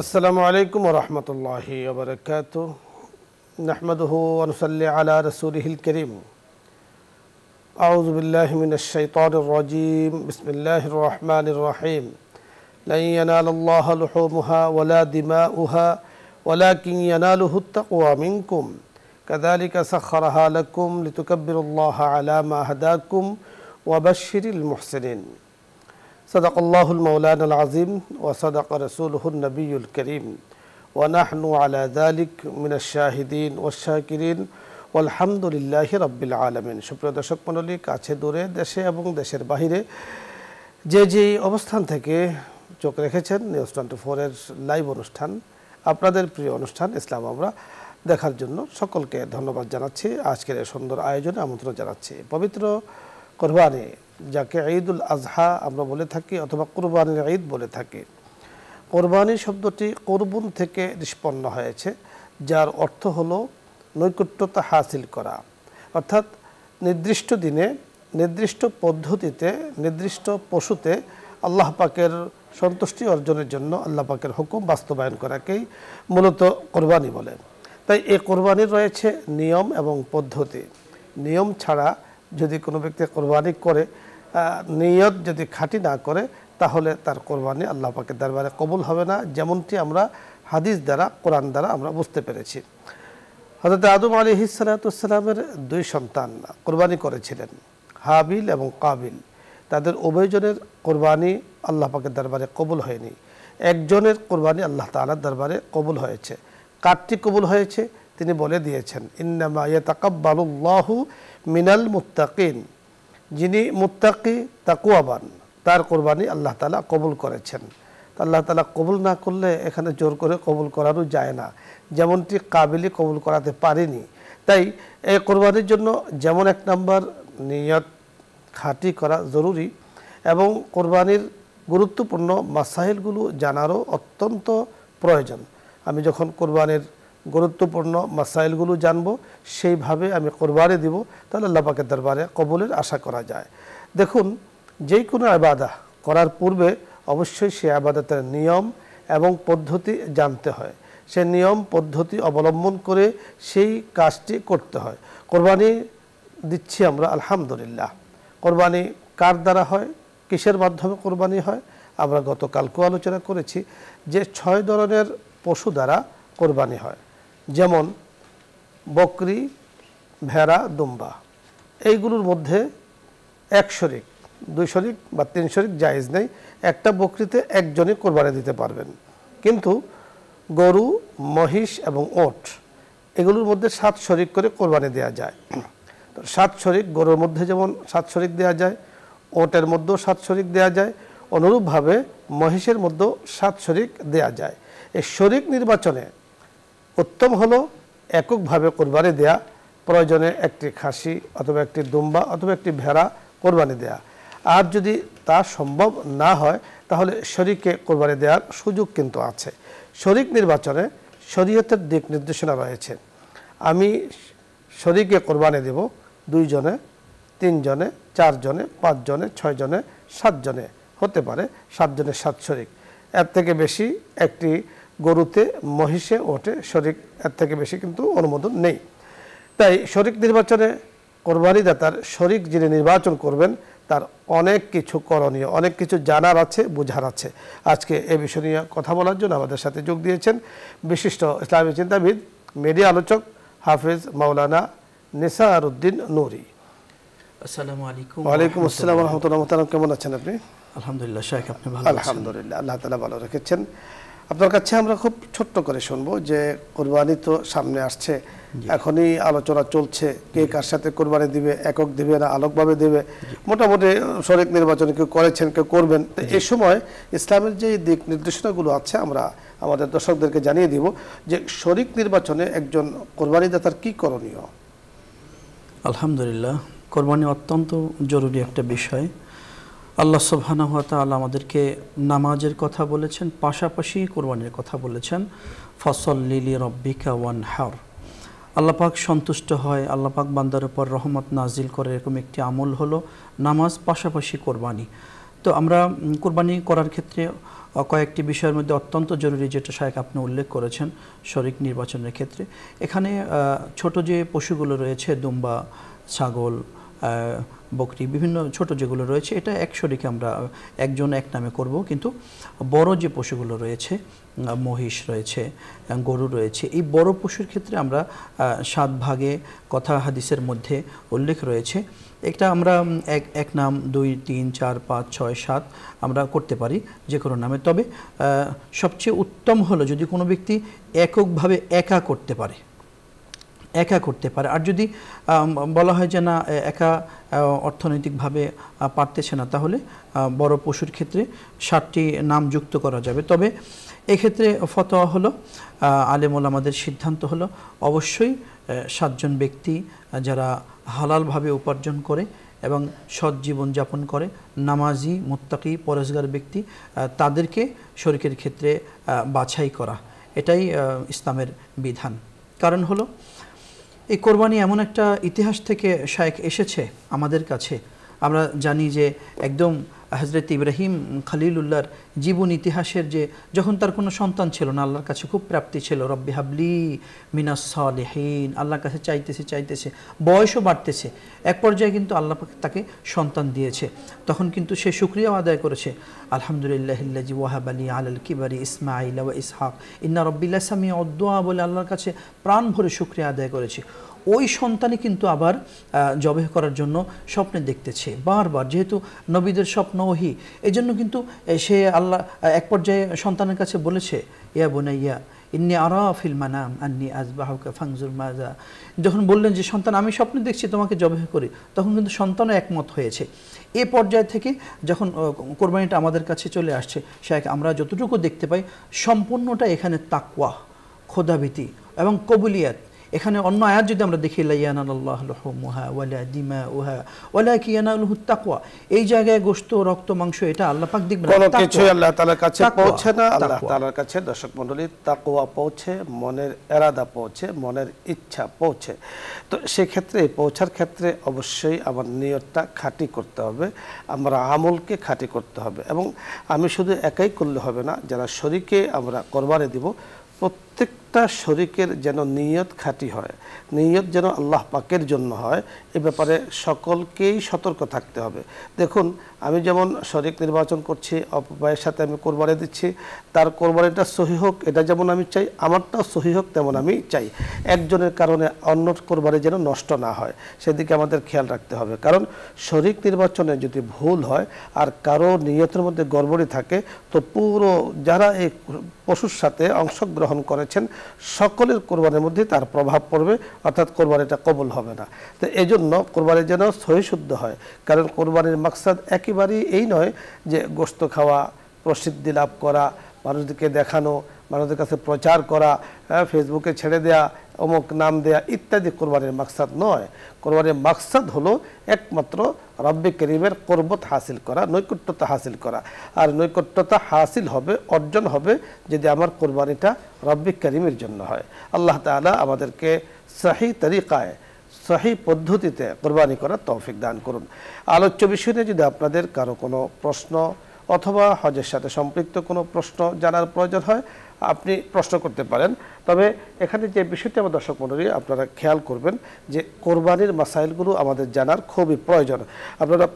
আসসালামু আলাইকুম ওয়া রাহমাতুল্লাহি ওয়া বারাকাতুহু নাহমাদুহু ওয়া নুসাল্লি আলা রাসূলিহিল কারীম আউযু বিল্লাহি মিনাশ শাইতানির রাজীম বিসমিল্লাহির রাহমানির রাহিম লা ইয়ানালাল্লাহু লুহুমুহা ওয়ালা দিমাউহা ওয়ালাকিন ইয়ানালুহুত তাকওয়া মিনকুম কাযালিকা সাখখারাহা লাকুম লিতুকাব্বিরুল্লাহা আলা মা হাদাকুম ওয়া বাশশিরিল মুহসিনিন সদাকাল্লাহুল মাওলানাল আযীম ওয়া সাদাকা রাসূলুহুন নবিয়্যুল কারীম ওয়া নাহনু আলা যালিক মিনাশ শাহিদিন ওয়াশ শাকিরিন ওয়ালহামদুলিল্লাহি রাব্বিল আলামিন। সুপ্রিয় দর্শক মণ্ডলী, কাছে দূরে, দেশে এবং দেশের বাহিরে যে অবস্থান থেকে চোখ রেখেছেন নিউজ 24 এর লাইভ অনুষ্ঠান, আপনাদের প্রিয় অনুষ্ঠান ইসলাম আমরা দেখার জন্য সকলকে ধন্যবাদ জানাচ্ছি। আজকের এই সুন্দর আয়োজনে আমন্ত্রণ জানাচ্ছি। পবিত্র কোরবানি, যাকে ঈদুল আজহা আমরা বলে থাকি অথবা কোরবানির ঈদ বলে থাকি, কোরবানি শব্দটি কোরবুন থেকে নিষ্পন্ন হয়েছে, যার অর্থ হলো নৈকট্যতা হাসিল করা, অর্থাৎ নির্দিষ্ট দিনে নির্দিষ্ট পদ্ধতিতে নির্দিষ্ট পশুতে আল্লাহ পাকের সন্তুষ্টি অর্জনের জন্য আল্লাহ পাকের হুকুম বাস্তবায়ন করাকেই মূলত কোরবানি বলে। তাই এই কোরবানির রয়েছে নিয়ম এবং পদ্ধতি। নিয়ম ছাড়া যদি কোনো ব্যক্তি কোরবানি করে, নিয়ত যদি খাঁটি না করে, তাহলে তার কোরবানি আল্লাহ পাকের দরবারে কবুল হবে না, যেমনটি আমরা হাদিস দ্বারা, কোরআন দ্বারা আমরা বুঝতে পেরেছি। হযরত আদম আলাইহিস সালামের দুই সন্তান কোরবানি করেছিলেন, হাবিল এবং কাবিল। তাদের উভয়জনের কোরবানি আল্লাহ পাকের দরবারে কবুল হয়নি। একজনের কোরবানি আল্লাহ তাআলার দরবারে কবুল হয়েছে। কারটি কবুল হয়েছে তিনি বলে দিয়েছেন, ইন্নামা ইয়াতাকাব্বালুল্লাহু মিনাল মুত্তাকিন, যিনি মুত্তাকি তাকওয়াবান তার কোরবানি আল্লাহ তাআলা কবুল করেছেন। আল্লাহ তাআলা কবুল না করলে এখানে জোর করে কবুল করারও যায় না, যেমনটি কাবিলি কবুল করাতে পারেনি। তাই এই কোরবানির জন্য যেমন এক নম্বর নিয়ত খাঁটি করা জরুরি, এবং কোরবানির গুরুত্বপূর্ণ মাসাইলগুলো জানারও অত্যন্ত প্রয়োজন। আমি যখন কোরবানির গুরুত্বপূর্ণ মাসাইলগুলো জানবো, সেইভাবে আমি কোরবানি দিব, তাহলে আল্লাহ পাকের দরবারে কবুলের আশা করা যায়। দেখুন, যে কোনো ইবাদত করার পূর্বে অবশ্যই সে ইবাদতের নিয়ম এবং পদ্ধতি জানতে হয়। সে নিয়ম পদ্ধতি অবলম্বন করে সেই কাজটি করতে হয়। কোরবানি দিচ্ছি আমরা আলহামদুলিল্লাহ। কোরবানি কার দ্বারা হয়, কিসের মাধ্যমে কোরবানি হয়, আমরা গতকালকেও আলোচনা করেছি যে 6 ধরনের পশু দ্বারা কোরবানি হয়, যেমন বকরি, ভেড়া, দুম্বা। এইগুলোর মধ্যে 1 শরিক, 2 শরিক বা 3 শরিক জায়েজ নেই। একটা বকরিতে একজনই কোরবানি দিতে পারবেন, কিন্তু গরু, মহিষ এবং ওট এগুলোর মধ্যে 7 শরিক করে কোরবানি দেওয়া যায়। তো 7 শরিক, গরুর মধ্যে যেমন 7 শরিক দেওয়া যায়, ওটের মধ্যেও 7 শরিক দেওয়া যায়, অনুরূপভাবে মহিষের মধ্যেও 7 শরিক দেওয়া যায়। এই শরিক নির্বাচনে উত্তম হলো এককভাবে কোরবানি দেয়া, প্রয়োজনে একটি খাসি অথবা একটি দুম্বা অথবা একটি ভেড়া কোরবানি দেয়া। আর যদি তা সম্ভব না হয়, তাহলে শরিকে কোরবানি দেওয়ার সুযোগ কিন্তু আছে। শরিক নির্বাচনে শরীয়তের দিক নির্দেশনা রয়েছে। আমি শরিকে কোরবানি দেব 2 জনে, 3 জনে, 4 জনে, 5 জনে, 6 জনে, 7 জনে, হতে পারে 7 জনের 7 শরিক। এর থেকে বেশি একটি গরুতে, মহিষে, ওঠে শরিক এর থেকে বেশি কিন্তু অনুমোদন নেই। তাই শরিক নির্বাচনে কোরবানিদাতার শরিক যিনি নির্বাচন করবেন, তার অনেক কিছু করণীয়, অনেক কিছু জানার আছে, বোঝার আছে। আজকে এই বিষয় নিয়ে কথা বলার জন্য আমাদের সাথে যোগ দিয়েছেন বিশিষ্ট ইসলামী চিন্তাবিদ, মিডিয়া আলোচক হাফেজ মাওলানা নিসার উদ্দিন নুরি। আসসালামু আলাইকুম। ওয়ালাইকুম আসসালাম ওয়া রাহমাতুল্লাহ। কেমন আছেন আপনি? আলহামদুলিল্লাহ শেখ, আপনি ভালো আছেন? আলহামদুলিল্লাহ, আল্লাহ তাআলা ভালো রেখেছেন। আপনার কাছে আমরা খুব ছোট্ট করে শুনবো যে কোরবানি তো সামনে আসছে, এখনই আলোচনা চলছে কে কার সাথে কোরবানি দিবে, একক দিবে না আলোকভাবে দিবে। মোটামুটি শরিক নির্বাচন কেউ করেছেন, কেউ করবেন। তো এই সময় ইসলামের যে দিক নির্দেশনাগুলো আছে আমরা আমাদের দর্শকদেরকে জানিয়ে দিব যে শরিক নির্বাচনে একজন কোরবানিদাতার কি করণীয়। আলহামদুলিল্লাহ, কোরবানি অত্যন্ত জরুরি একটা বিষয়। আল্লাহ সুবহানাহু ওয়া তাআলা আমাদেরকে নামাজের কথা বলেছেন, পাশাপাশি কোরবানির কথা বলেছেন, ফাসাল্লি লিরাব্বিকা ওয়ানহার। আল্লাহ পাক সন্তুষ্ট হয়, আল্লাহ পাক বান্দার উপর রহমত নাজিল করে, এরকম একটি আমল হলো নামাজ, পাশাপাশি কোরবানি। তো আমরা কোরবানি করার ক্ষেত্রে কয়েকটি বিষয়ের মধ্যে অত্যন্ত জরুরি, যেটা শায়েখ আপনি উল্লেখ করেছেন শরীক নির্বাচনের ক্ষেত্রে। এখানে ছোট যে পশুগুলো রয়েছে, দুম্বা, ছাগল, বকরি, বিভিন্ন ছোট যেগুলো রয়েছে, এটা এক শরীকে আমরা একজন এক নামে করব। কিন্তু বড় যে পশুগুলো রয়েছে, মহিষ রয়েছে, গরু রয়েছে, এই বড় পশুর ক্ষেত্রে আমরা 7 ভাগে কথা হাদিসের মধ্যে উল্লেখ রয়েছে। একটা আমরা এক নাম, 2, 3, 4, 5, 6, 7 আমরা করতে পারি যে কোনো নামে। তবে সবচেয়ে উত্তম হলো যদি কোনো ব্যক্তি এককভাবে একা করতে পারে। আর যদি বলা হয় যে না, একা অর্থনৈতিকভাবে পারতেছে না, তাহলে বড় পশুর ক্ষেত্রে 7টি নাম যুক্ত করা যাবে। তবে এক্ষেত্রে ফতোয়া হলো, আলেম ওলামাদের সিদ্ধান্ত হলো, অবশ্যই 7 জন ব্যক্তি যারা হালালভাবে উপার্জন করে এবং সৎ জীবন যাপন করে, নামাজি, মুত্তাকি, পরেজগার ব্যক্তি, তাদেরকে শরীকের ক্ষেত্রে বাছাই করা, এটাই ইসলামের বিধান। কারণ হলো এই কোরবানি এমন একটা ইতিহাস থেকে শায়েখ এসেছে আমাদের কাছে। আমরা জানি যে একদম হযরত ইব্রাহিম খলিলুল্লাহর জীবন ইতিহাসের, যে যখন তার কোনো সন্তান ছিল না, আল্লাহর কাছে খুব প্রাপ্তি ছিল, রব্বি হাবলি মিনাস সালিহিন, আল্লাহর কাছে চাইতেছে, বয়সও বাড়তেছে, এক পর্যায়ে কিন্তু আল্লাহ তাকে সন্তান দিয়েছে। তখন কিন্তু সে শুকরিয়াও আদায় করেছে, আলহামদুলিল্লাহিল্লাযী ওয়াহাবা লি আলাল কিবারি ইসমাঈল ওয়া ইসহাক ইন্না রাব্বি লাসামিউদ দুআ বলে আল্লাহর কাছে প্রাণ ভরে শুকরিয়া আদায় করেছে। ওই সন্তানই কিন্তু আবার জবেহ করার জন্য স্বপ্নে দেখতেছে বারবার, যেহেতু নবীদের স্বপ্ন ওহী, এই জন্য কিন্তু সে আল্লাহ এক পর্যায়ে সন্তানের কাছে বলেছে, ইয়া বুনাইয়া ইন্নী আরা ফিল মানাম আন্নী আযবাহুকা ফানজুর মাযা। যখন বললেন যে সন্তান, আমি স্বপ্নে দেখছি তোমাকে জবেহ করি, তখন কিন্তু সন্তানও একমত হয়েছে। এ পর্যায় থেকে যখন কোরবানিটা আমাদের কাছে চলে আসছে, শায়েখ আমরা যতটুকু দেখতে পাই সম্পূর্ণটা এখানে তাকওয়া, খোদাভীতি এবং কবুলিয়াত। এখানে অন্য আয়াত যদি আমরা দেখি, লা ইয়ানালুল্লাহু লুহুমুহা ওয়ালা দিমাউহা ওয়ালাকিন ইয়ানালুহুত তাকওয়া, এই জায়গায় গোশত, রক্ত, মাংস এটা আল্লাহ পাক দেখবেন, কোনো কিছু আল্লাহ তাআলার কাছে পৌঁছে না। আল্লাহ তাআলার কাছে দর্শক মণ্ডলী তাকওয়া পৌঁছে, মনের এরাদা পৌঁছে, মনের ইচ্ছা পৌঁছে। তো সেক্ষেত্রে পৌঁছার ক্ষেত্রে অবশ্যই আমার নিয়তটা খাঁটি করতে হবে, আমরা আমলকে খাঁটি করতে হবে। এবং আমি শুধু একাই করলে হবে না, যারা শরীকে আমরা কোরবানি দিব, প্রত্যেকটা শরীকের যেন নিয়ত খাঁটি হয়, নিয়ত যেন আল্লাহ পাকের জন্য হয়, এ ব্যাপারে সকলকেই সতর্ক থাকতে হবে। দেখুন, আমি যেমন শরীক নির্বাচন করছি, অপবায়ের সাথে আমি কোরবানি দিচ্ছি, তার কোরবানিটা সহি হোক এটা যেমন আমি চাই, আমারটাও সহি হোক তেমন আমি চাই। একজনের কারণে অন্য কোরবানি যেন নষ্ট না হয়, সেদিকে আমাদের খেয়াল রাখতে হবে। কারণ শরীক নির্বাচনে যদি ভুল হয় আর কারো নিয়তের মধ্যে গড়বড়ি থাকে, তো পুরো যারা এই পশুর সাথে অংশগ্রহণ করেছেন সকলের কোরবানির মধ্যে তার প্রভাব পড়বে, অর্থাৎ কোরবানিটা কবুল হবে না। তো এই জন্য কোরবানি যেন সহি শুদ্ধ হয়। কারণ কোরবানির মাকসাদ একেবারেই এই নয় যে গোশত খাওয়া, প্রসিদ্ধি লাভ করা, মানুষদেরকে দেখানো, মানুষদের কাছে প্রচার করা, ফেসবুকে ছেড়ে দেয়া, অমুক নাম দেয়া ইত্যাদি কোরবানির মাকসাদ নয়। কোরবানির মাকসাদ হলো একমাত্র রব্বে করিমের কুরবত হাসিল করা, নৈকট্যতা হাসিল করা। আর নৈকট্যতা হাসিল হবে, অর্জন হবে যদি আমার কোরবানিটা রব্বে করিমের জন্য হয়। আল্লাহ তাআলা আমাদেরকে সহি তরিকায়, সহি পদ্ধতিতে কোরবানি করার তৌফিক দান করুন। আলোচ্য বিষয় নিয়ে যদি আপনাদের কারো কোনো প্রশ্ন অথবা হজের সাথে সম্পৃক্ত কোনো প্রশ্ন জানার প্রয়োজন হয়, আপনি প্রশ্ন করতে পারেন। তবে এখানে যে বিষয়টি আমার দর্শক মণ্ডলী আপনারা খেয়াল করবেন যে কোরবানির মাসাইলগুলো আমাদের জানার খুবই প্রয়োজন। আপনারা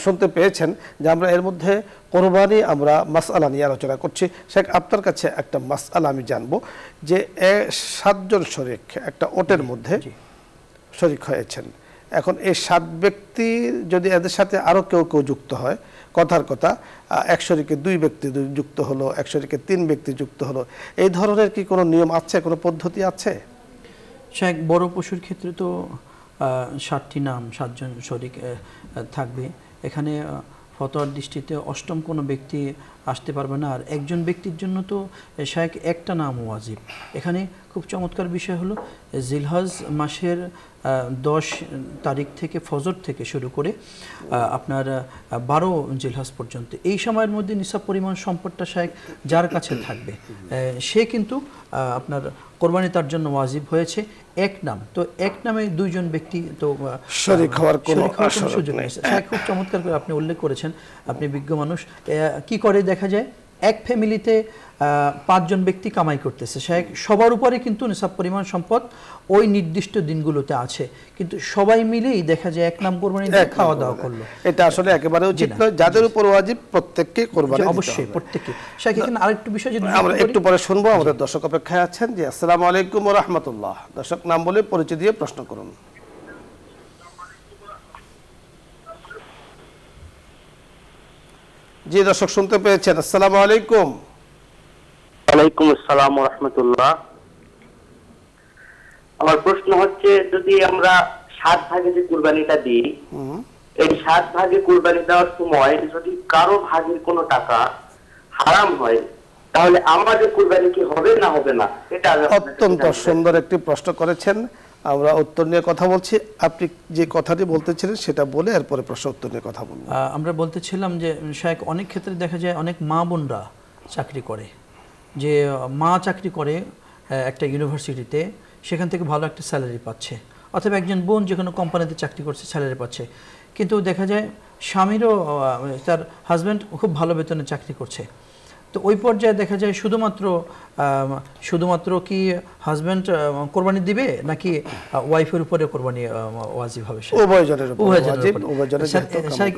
শুনতে পেয়েছেন যে আমরা এর মধ্যে কোরবানি আমরা মাসআলা নিয়ে আলোচনা করছি। শেখ, আপনার কাছে একটা মাসআলা আমি জানবো যে 7 জন শরীক একটা ওটের মধ্যে শরীক হয়েছেন। এখন এই 7 ব্যক্তির যদি এদের সাথে আরও কেউ যুক্ত হয়, কথার কথা 1 শরীকে 2 ব্যক্তি যুক্ত হলো, 1 শরীকে 3 ব্যক্তি যুক্ত হলো, এই ধরনের কি কোনো নিয়ম আছে, কোনো পদ্ধতি আছে? শেখ, বড় পশুর ক্ষেত্রে তো 7টি নাম, 7 জন শরীক থাকবে। এখানে ফতোয়ার দৃষ্টিতে 8ম কোনো ব্যক্তি আসতে পারবে না। আর একজন ব্যক্তির জন্য তো শায়েখ একটা নাম ওয়াজিব। এখানে খুব চমৎকার বিষয় হলো জিলহজ মাসের 10 তারিখ থেকে ফজর থেকে শুরু করে আপনার 12 জিলহজ পর্যন্ত এই সময়ের মধ্যে নিসাব পরিমাণ সম্পদটা শায়েখ যার কাছে থাকবে সে কিন্তু আপনার কোরবানি তার জন্য ওয়াজিব হয়েছে। এক নাম তো এক নামে দুইজন ব্যক্তি তো শরীক হওয়ার কোনো সুযোগ নেই। শায়েখ খুব চমৎকার করে আপনি উল্লেখ করেছেন, আপনি বিজ্ঞ মানুষ। কি করে দেখা যায় এক ফ্যামিলিতে 5 জন ব্যক্তি কামাই করতেছে, শায়েখ সবার উপরে কিন্তু নিসাব পরিমাণ সম্পদ ওই নির্দিষ্ট দিনগুলোতে আছে, কিন্তু সবাই মিলেই দেখা যায় এক নাম কোরবানি দিয়ে খাওয়া দাওয়া করলো। এটা আসলে একেবারে উচিত নয়। যাদের উপর ওয়াজিব প্রত্যেককে কোরবানি দিতে হবে, অবশ্যই প্রত্যেককে। শায়েখ এখানে আরেকটু বিষয় যদি আমরা একটু পরে শুনবো, আমাদের দর্শক অপেক্ষায় আছেন। জি, আসসালামু আলাইকুম ওয়া রাহমাতুল্লাহ। দর্শক নাম বলে পরিচয় দিয়ে প্রশ্ন করুন। জি দর্শক শুনতে পেয়েছেন। আসসালামু আলাইকুম। ওয়ালাইকুম আসসালাম ওয়া রাহমাতুল্লাহ। আমার প্রশ্ন হচ্ছে, যদি আমরা 7 ভাগে যে কুরবানিটা দিই, এই 7 ভাগে কুরবানি দেওয়ার সময় যদি কারো ভাগের কোনো টাকা হারাম হয়, তাহলে আমাদের কুরবানি কি হবে না হবে না? এটা অত্যন্ত সুন্দর একটি প্রশ্ন করেছেন, আমরা উত্তর নিয়ে কথা বলছি। আপনি যে কথাটি বলতেছিলেন সেটা বলে এরপরে প্রশ্ন উত্তর নিয়ে কথা বলবো। আমরা বলতেছিলাম যে শায়েখ অনেক ক্ষেত্রে দেখা যায় অনেক মা বোনরা চাকরি করে, যে মা চাকরি করে একটা ইউনিভার্সিটিতে, সেখান থেকে ভালো একটা স্যালারি পাচ্ছে, অথবা একজন বোন যে কোনো কোম্পানিতে চাকরি করছে স্যালারি পাচ্ছে, কিন্তু দেখা যায় স্বামীরও তার হাজব্যান্ড খুব ভালো বেতনে চাকরি করছে। তো ওই পর্যায়ে দেখা যায় শুধুমাত্র কি হাজব্যান্ড কোরবানি দিবে নাকি ওয়াইফের উপরে কোরবানি ওয়াজিব হবে? উভয়জনের উপর ওয়াজিব, উভয়জনের।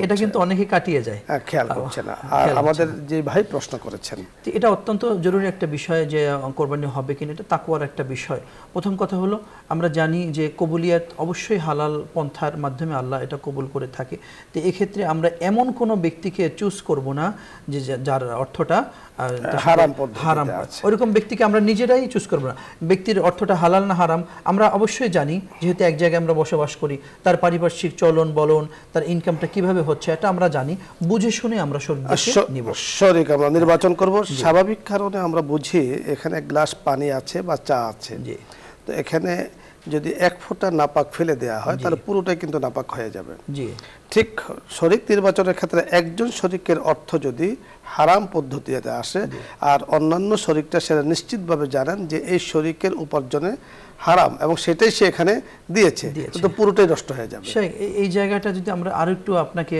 এটা কিন্তু অনেকে কাটিয়ে যায়, খেয়াল করছে না। আর আমাদের যে ভাই প্রশ্ন করেছেন, এটা অত্যন্ত জরুরি একটা বিষয় যে কোরবানি হবে কিনা, এটা তাকওয়ার একটা বিষয়। প্রথম কথা হলো আমরা জানি যে কবুলিয়াত অবশ্যই হালাল পন্থার মাধ্যমে আল্লাহ এটা কবুল করে থাকে। তো এক্ষেত্রে আমরা এমন কোনো ব্যক্তিকে চুজ করব না যে যার অর্থটা হারাম, ওইরকম ব্যক্তিকে আমরা নিজেরাই চুজ করবো না। ব্যক্তির অর্থটা হালাল না হারাম আমরা অবশ্যই জানি, যেহেতু এক জায়গায় আমরা বসবাস করি, তার পারিপার্শ্বিক চলন বলন, তার ইনকামটা কিভাবে হচ্ছে এটা আমরা জানি, বুঝে শুনে আমরা শরীক আমরা নির্বাচন করব। স্বাভাবিক কারণে আমরা বুঝি এখানে এক গ্লাস পানি আছে বা চা আছে, তো এখানে যদি 1 ফোঁটা নাপাক ফেলে দেওয়া হয় তাহলে পুরোটাই কিন্তু নাপাক হয়ে যাবে। ঠিক শরীক নির্বাচনের ক্ষেত্রে একজন শরীকের অর্থ যদি হারাম পদ্ধতিতে আসে আর অন্যান্য শরীকটা সেটা নিশ্চিতভাবে জানেন যে এই শরীকের উপার্জনে হারাম এবং সেটাই সে এখানে দিয়েছে, কিন্তু পুরোটাই নষ্ট হয়ে যাবে। এই জায়গাটা যদি আমরা আরো একটু আপনাকে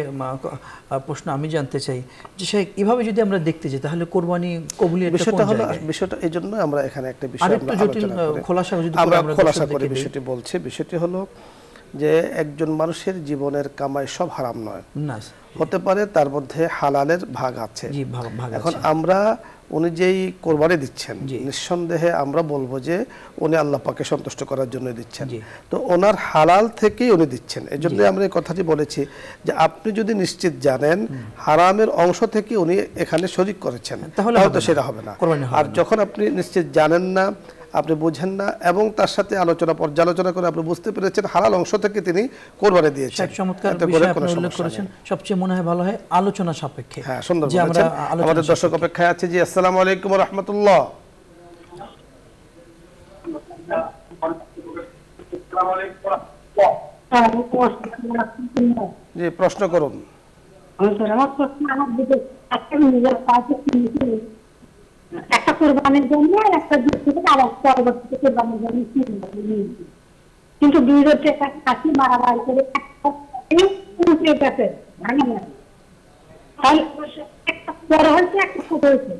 প্রশ্ন আমি জানতে চাই যে শেখ, এভাবে যদি আমরা দেখতে যাই তাহলে কোরবানি কবুলিয়ত বিষয়টা হলো, বিষয়টা এই জন্য আমরা এখানে একটা বিষয় আমরা খোলাসা করে বিষয়টি বলছি। বিষয়টি হলো যে একজন মানুষের জীবনের কামাই সব হারাম নয়, হতে পারে তার মধ্যে হালালের ভাগ আছে। এখন আমরা উনি যেই কোরবানি দিচ্ছেন নিঃসন্দেহে আমরা বলবো যে উনি আল্লাহ পাকে সন্তুষ্ট করার জন্য দিচ্ছেন, তো ওনার হালাল থেকেই উনি দিচ্ছেন। এই জন্য আমরা এই কথাটি বলেছি যে আপনি যদি নিশ্চিত জানেন হারামের অংশ থেকে উনি এখানে শরীক করেছেন তাহলে হয়তো সেটা হবে না। আর যখন আপনি নিশ্চিত জানেন না, আপনি বুঝেন না এবং তার সাথে পর্যালোচনা করে আপনি বুঝতে পেরেছেন হালাল অংশ থেকে তিনি কোরবানি দিয়েছেন, সবচেয়ে মনে হয় ভালো হয় আলোচনা সাপেক্ষে। হ্যাঁ, সুন্দর বলেছেন। আমাদের দর্শক অপেক্ষায় আছে। জি, আসসালামু আলাইকুম ওয়া রাহমাতুল্লাহ। জি, প্রশ্ন করুন। একটা কোরবানির জন্য আর একটা আবার পরবর্তীতে কোরবানির জন্য, কিন্তু 2 টাকা কাশি মারামারি করে ভাঙে না, তাহলে একটা বড় হয়েছে একটা ছোট হয়েছে,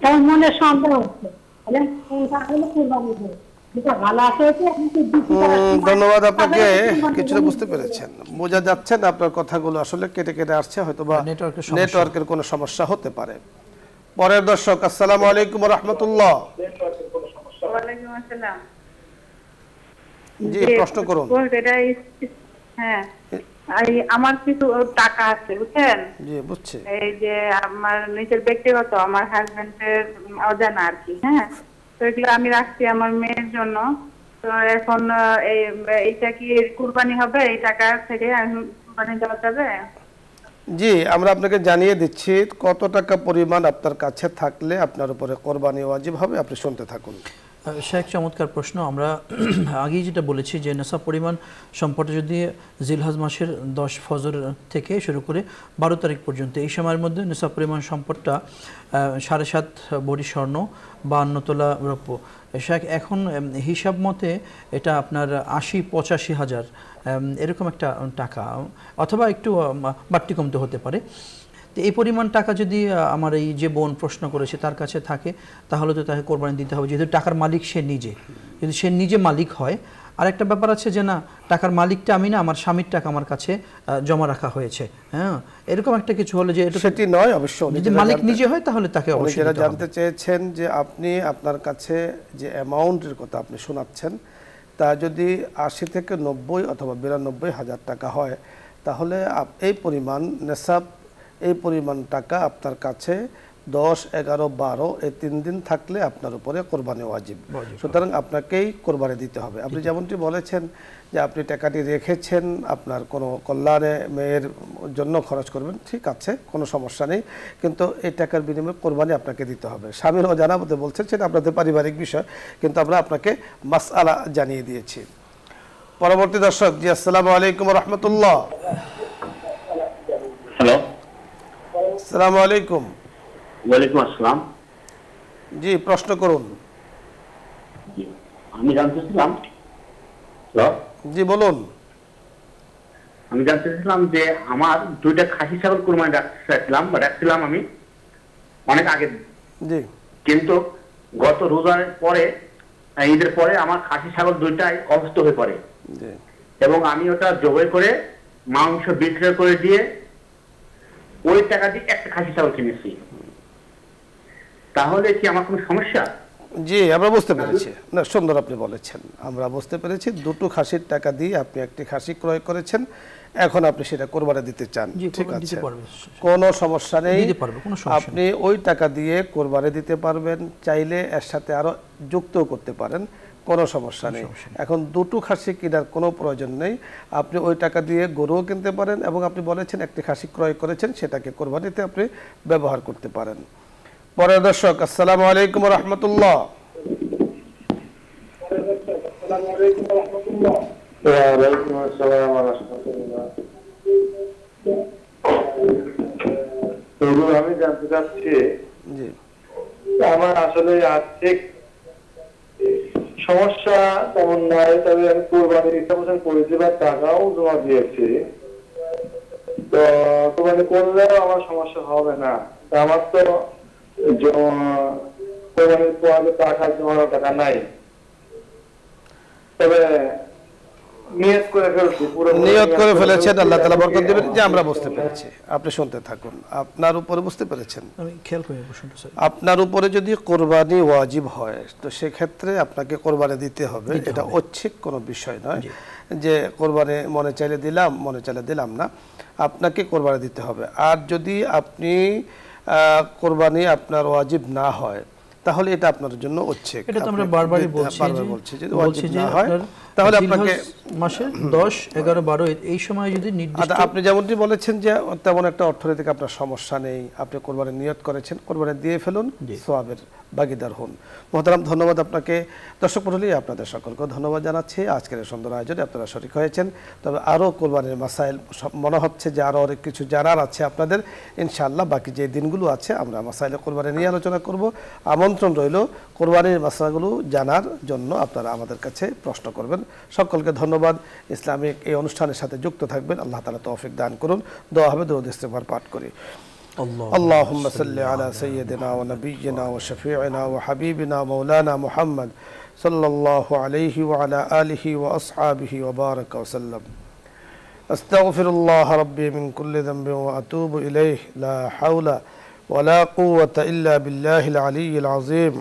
তার মনে সন্দেহ হচ্ছে। ধন্যবাদ আপনাকে, কিছুটা বুঝতে পেরেছেন, বোঝা যাচ্ছে না আপনার কথাগুলো আসলে কেটে কেটে আসছে, হয়তোবা নেটওয়ার্কের কোনো সমস্যা হতে পারে। পরের দর্শক, আসসালামু আলাইকুম ওয়া রাহমাতুল্লাহ। ওয়ালাইকুম আসসালাম। জি, প্রশ্ন করুন। হ্যাঁ, আমার কিছু টাকা আছে বুঝছেন। জি, বুঝছি। এই যে আমার নিজের ব্যক্তিগত, আমার হাজবেন্ডের অজানা আর কি। হ্যাঁ, তো এগুলো আমি রাখছি আমার মেয়ের জন্য। তো এখন এইটা কি কুরবানি হবে? এই টাকা থেকে কুরবানি দেওয়া যাবে? জি, আমরা আপনাকে জানিয়ে দিচ্ছি কত টাকা পরিমাণ আপনার কাছে থাকলে আপনার উপরে কোরবানি ওয়াজিব হবে, আপনি শুনতে থাকুন। শেখ, চমৎকার প্রশ্ন। আমরা আগেই যেটা বলেছি যে নেশাব পরিমাণ সম্পর্কে যদি জিলহজ মাসের 10 ফজর থেকে শুরু করে 12 তারিখ পর্যন্ত এই সময়ের মধ্যে নেশাব পরিমাণ সম্পদটা 7.5 ভরি স্বর্ণ, 52 তোলা রৌপ্য। শেখ, এখন হিসাব মতে এটা আপনার 80-85 হাজার এরকম একটা টাকা, অথবা একটু বাড়তি কমতে হতে পারে। তো এই পরিমাণ টাকা যদি আমার এই যে বোন প্রশ্ন করেছে তার কাছে থাকে, তাহলে তো তাকে কোরবানি দিতে হবে, যেহেতু টাকার মালিক সে নিজে। যদি সে নিজে মালিক হয়, আরেকটা ব্যাপার আছে যে না, টাকার মালিকটা আমি না, আমার স্বামীর টাকা আমার কাছে জমা রাখা হয়েছে, হ্যাঁ, এরকম একটা কিছু হলে যে এটা সেটি নয়। অবশ্যই যদি মালিক নিজে হয় তাহলে তাকে অবশ্যই যেটা জানতে চেয়েছেন যে আপনি আপনার কাছে যে অ্যামাউন্টের কথা আপনি শোনাচ্ছেন তা যদি 80 থেকে 90 অথবা 92 হাজার টাকা হয়, তাহলে এই পরিমাণ নেশাব, এই পরিমাণ টাকা আপনার কাছে 10, 11, 12 এই 3 দিন থাকলে আপনার উপরে কোরবানি ওয়াজিব। সুতরাং আপনাকেই কোরবানি দিতে হবে। আপনি যেমনটি বলেছেন যে আপনি টাকাটি রেখেছেন আপনার কোনো কল্যাণে মেয়ের জন্য খরচ করবেন, ঠিক আছে, কোনো সমস্যা নেই, কিন্তু এই টাকার বিনিময়ে কোরবানি আপনাকে দিতে হবে। স্বামীর অজানা বলতে বলছেন, সেটা আপনাদের পারিবারিক বিষয়, কিন্তু আমরা আপনাকে মাসআলা জানিয়ে দিয়েছি। পরবর্তী দর্শক, জি আসসালামু আলাইকুম ওয়া রাহমাতুল্লাহ। হ্যালো, আসসালামু আলাইকুম। ওয়ালাইকুম আসসালাম। জি, প্রশ্ন করুন। আমি জানতে চাইছিলাম, হ্যালো, জি বলুন। আমি জানতে চাইছিলাম যে আমার 2টা খাসি ছাগল কুরবানি রাখছিলাম আমি অনেক আগে, জি, কিন্তু গত রোজার পরে, ঈদের পরে আমার খাসি ছাগল 2টাই অসুস্থ হয়ে পড়ে, জি, এবং আমি ওটা জবাই করে মাংস বিক্রয় করে দিয়ে ওই টাকা দিয়ে একটা খাসি ছাগল কিনেছি। তাহলে কি আমার কোনো সমস্যা? জি, আমরা বুঝতে পেরেছি। না, সুন্দর আপনি বলেছেন, আমরা বুঝতে পেরেছি। 2টো খাসির টাকা দিয়ে আপনি একটি খাসি ক্রয় করেছেন, এখন আপনি সেটা কোরবানি দিতে চান, ঠিক আছে, কোনো সমস্যা নেই। আপনি ওই টাকা দিয়ে কোরবানি দিতে পারবেন, চাইলে এর সাথে আরো যুক্তও করতে পারেন, কোনো সমস্যা নেই। এখন 2টো খাসি কেনার কোনো প্রয়োজন নেই, আপনি ওই টাকা দিয়ে গরুও কিনতে পারেন, এবং আপনি বলেছেন একটি খাসি ক্রয় করেছেন, সেটাকে কোরবানিতে আপনি ব্যবহার করতে পারেন। পরের দর্শক, আসসালামু আলাইকুম ওয়া রাহমাতুল্লাহ। ওয়ালাইকুম আসসালাম ওয়া রাহমাতুল্লাহ। আমি জানতে চাচ্ছি, জি, আমার আসলে আর্থিক সমস্যা তেমন নয়, তবে আমি কোরবানির ইচ্ছা পোষণ করেছি বা টাকাও জমা দিয়েছি, তো কোরবানি করলেও আমার সমস্যা হবে না। আমার তো কোরবানির পরে টাকা জমানোর টাকা নাই, তবে নিয়ত করে ফেলেছেন, আল্লাহ তাআলা বরকত দিবেন। যে আমরা বুঝতে পেরেছি, আপনি শুনতে থাকুন। আপনার উপরে বুঝতে পেরেছেন, আমি খেয়াল করি প্রশ্নটা স্যার। আপনার উপরে যদি কোরবানি ওয়াজিব হয়, তো সেক্ষেত্রে আপনাকে কোরবানি দিতে হবে। এটা ঐচ্ছিক কোনো বিষয় নয় যে কোরবানি মনে চাইলে দিলাম, মনে চাইলে দিলাম না, আপনাকে কোরবানি দিতে হবে। আর যদি আপনি কোরবানি আপনার ওয়াজিব না হয়, তাহলে এটা আপনার জন্য ঐচ্ছিক। এটা তো আমরা বারবারই বলছি যে ওয়াজিব না হয়, তাহলে আপনাকে মাসে 10, 11, 12 এই সময় যদি নির্দিষ্ট, আপনি যেমনটি বলেছেন যে তেমন একটা অর্থনৈতিক আপনার সমস্যা নেই, আপনি কোরবানি নিয়ত করেছেন, কোরবানি দিয়ে ফেলুন, সওয়াবের ভাগীদার হন। মহতারাম, ধন্যবাদ আপনাকে। দর্শক মণ্ডলী, আপনাদের সকলকে ধন্যবাদ জানাচ্ছি। আজকের এই সুন্দর আয়োজনে আপনারা শরীক হয়েছেন। তবে আরও কোরবানির মাসাইল মনে হচ্ছে যে আরও অনেক কিছু জানার আছে আপনাদের। ইনশাআল্লাহ বাকি যে দিনগুলো আছে আমরা মাসাইলে কোরবানি নিয়ে আলোচনা করব। আমন্ত্রণ রইল কোরবানির মাসাইলগুলো জানার জন্য আপনারা আমাদের কাছে প্রশ্ন করবেন। সকলকে ধন্যবাদ। ইসলামিক এই অনুষ্ঠানের সাথে যুক্ত থাকবেন। আল্লাহ তাআলা তৌফিক দান করুন। দোয়া হবে, দরুদ ইস্তিগফার পাঠ করি। اللهم صل على سيدنا ونبينا وشفيعنا وحبيبنا مولانا محمد صلى الله عليه وعلى آله وأصحابه وبارك وسلم. أستغفر الله ربي من كل ذنب وأتوب إليه. لا حول ولا قوة إلا بالله العلي العظيم.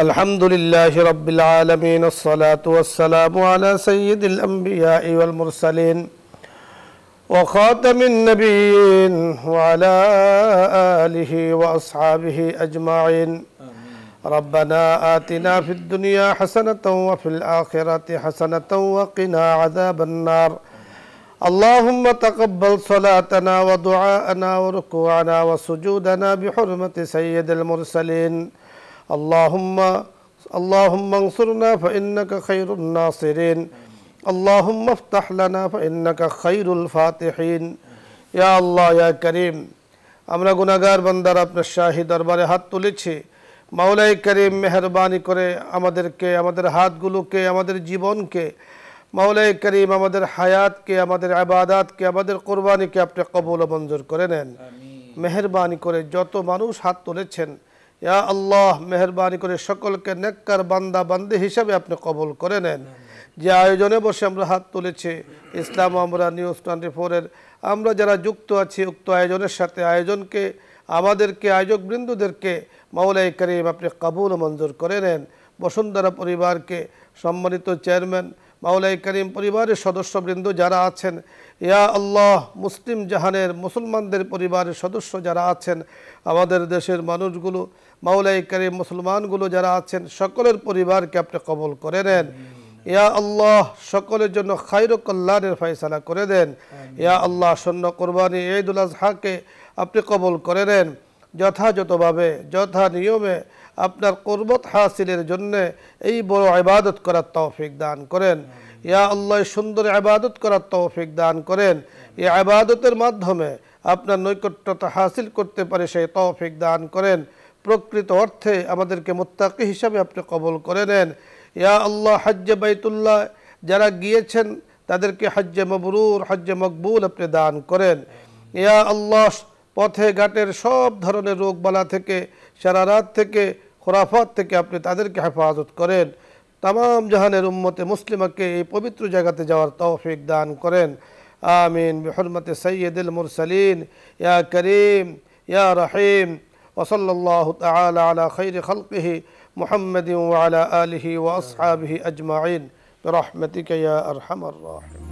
الحمد لله رب العالمين، الصلاة والسلام على سيد الأنبياء والمرسلين وخاتم النبيين وعلى آله وأصحابه أجمعين. ربنا آتنا في الدنيا حسنة وفي الآخرة حسنة وقنا عذاب النار. اللهم تقبل صلاتنا ودعاءنا وركوعنا وسجودنا بحرمة سيد المرسلين. اللهم انصرنا فإنك خير الناصرين. اللهم افتح لنا فإنك خير الفاتحين. ইয়া আল্লাহ ইয়া করিম, আমরা গুনাহগার বান্দার আপনার শাহী দরবারে হাত তুলেছি। মাওলাই করিম মেহেরবানি করে আমাদেরকে, আমাদের হাতগুলোকে, আমাদের জীবনকে, মাওলাই করিম আমাদের হায়াতকে, আমাদের ইবাদতকে, আমাদের কুরবানিকে আপনি কবুল ও মঞ্জুর করে নেন। মেহেরবানি করে যত মানুষ হাত তুলেছেন, ইয়া আল্লাহ মেহেরবানি করে সকলকে নেককার বান্দা বান্দি হিসাবে আপনি কবুল করে নেন। যে আয়োজনে বসে আমরা হাত তুলেছি, ইসলাম আমরা নিউজ 24-এর আমরা যারা যুক্ত আছি উক্ত আয়োজনের সাথে, আয়োজনকে, আমাদেরকে, আয়োজকবৃন্দদেরকে মাওলাই করিম আপনি কবুল ও মঞ্জুর করে নেন। বসুন্ধরা পরিবারকে, সম্মানিত চেয়ারম্যান, মাওলাই করিম পরিবারের সদস্যবৃন্দ যারা আছেন, ইয়া আল্লাহ মুসলিম জাহানের মুসলমানদের পরিবারের সদস্য যারা আছেন, আমাদের দেশের মানুষগুলো, মাওলাই করিম মুসলমানগুলো যারা আছেন, সকলের পরিবারকে আপনি কবুল করে নেন। ইয়া আল্লাহ সকলের জন্য খায়র ও কল্যাণের ফয়সালা করে দেন। ইয়া আল্লাহ শূন্য কোরবানি ঈদুল আজহাকে আপনি কবুল করে নেন। যথাযথভাবে যথা নিয়মে আপনার কুরবত হাসিলের জন্য এই বড় ইবাদত করার তৌফিক দান করেন। ইয়া আল্লাহ সুন্দর ইবাদত করার তৌফিক দান করেন। এই ইবাদতের মাধ্যমে আপনার নৈকট্যতা হাসিল করতে পারে সেই তৌফিক দান করেন। প্রকৃত অর্থে আমাদেরকে মুত্তাকি হিসাবে আপনি কবুল করে নেন। ইয়া আল্লাহ হজ্জে বাইতুল্লাহ যারা গিয়েছেন তাদেরকে হজ্জে মবরুর, হজ্জে মকবুল আপনি দান করেন। ইয়া আল্লাহ পথে ঘাটের সব ধরনের রোগবালা থেকে, শারারাত থেকে, খুরাফাত থেকে আপনি তাদেরকে হেফাজত করেন। তামাম জাহানের উম্মতে মুসলিমাকে এই পবিত্র জায়গাতে যাওয়ার তৌফিক দান করেন। আমিন বিহুরমতি সাইয়্যিদিল মুরসালিন ইয়া করিম ইয়া রহিম ওয়া সাল্লাল্লাহু তাআলা আলা খায়রি খালকিহি মুহাম্মাদিন ওয়া আলা আলিহি ওয়া আসহাবিহি আজমাইন বিরহমাতিকা ইয়া আরহামার রাহিমিন।